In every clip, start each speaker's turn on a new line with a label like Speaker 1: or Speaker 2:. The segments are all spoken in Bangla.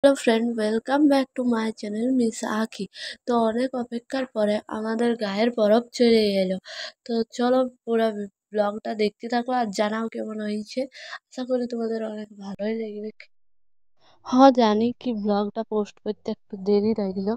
Speaker 1: Hello friend, welcome back to my channel miss Ankhi. তো অনেক অপেক্ষার পরে আমাদের গায়ের বরফ চলে এলো। তো চলো পুরো ব্লগটা দেখতে থাকো আর জানাও কেমন হয়েছে। আশা করি তোমাদের অনেক ভালোই লাগবে। হ্যাঁ, জানি কি ব্লগটা পোস্ট করতে একটু দেরি লাগলো।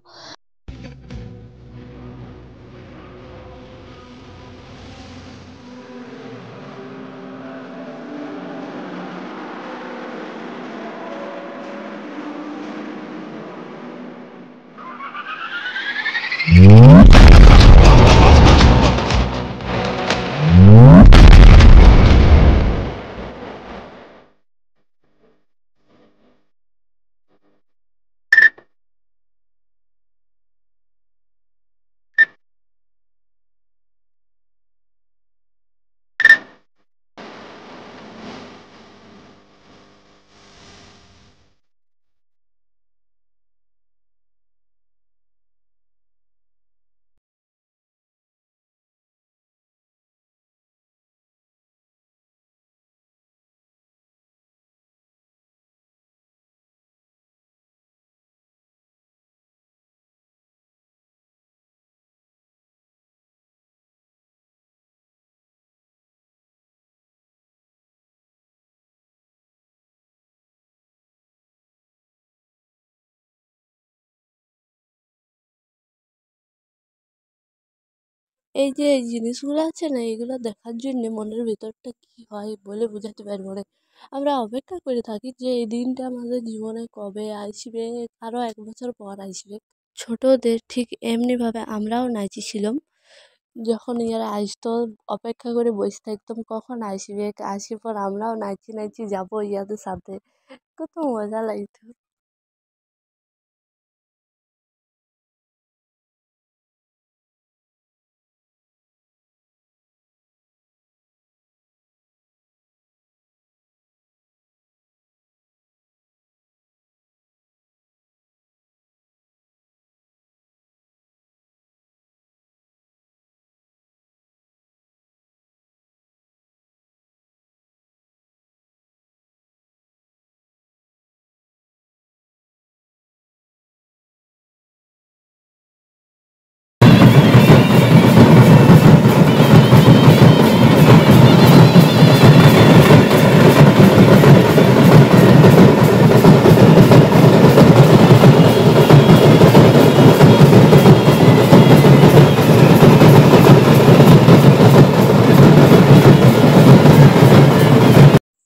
Speaker 1: এই যে এই জিনিসগুলো আছে না, এগুলো দেখার জন্য মনের ভিতরটা কি হয় বলে বোঝাতে পারবো না। আমরা অপেক্ষা করে থাকি যে এই দিনটা আমাদের জীবনে কবে আসবে, আরো 1 বছর পর আসবে। ছোটদের ঠিক এমনিভাবে আমরাও নাচিছিলাম। যখন ইয়ারা আসতো অপেক্ষা করে বসে থাকতাম কখন আসবে, আসার পর আমরাও নাচি নাচি যাবো ইয়াদের সাথে। কত মজা লাগতো।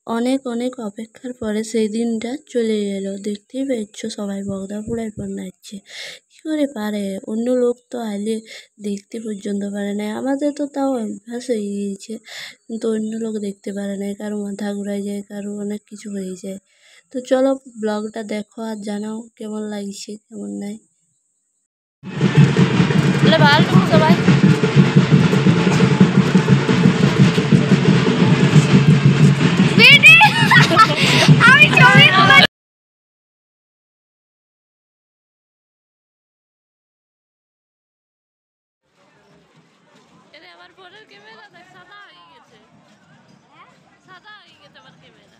Speaker 1: অনেক অনেক অপেক্ষার পরে সেই দিনটা চলে এলো। দেখতেই পাচ্ছ সবাই বগদা পোড়ায় পর নাচছে। কী করে পারে? অন্য লোক তো আলে দেখতে পর্যন্ত পারে না, আমাদের তো তাও অভ্যাস হয়ে গিয়েছে, কিন্তু অন্য লোক দেখতে পারে না। কারো মাথা ঘুরাই যায়, কারো অনেক কিছু হয়ে যায়। তো চলো ব্লগটা দেখো আর জানাও কেমন লাগছে কেমন নাই। ভালো সবাই। আমার ফোনের ক্যামেরা সাদা হয়ে গেছে, সাদা হয়ে গেছে আমার ক্যামেরা।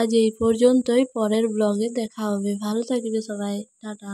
Speaker 1: আজ এই পর্যন্তই, পরের ব্লগে দেখা হবে। ভালো থাকবে সবাই, টাটা।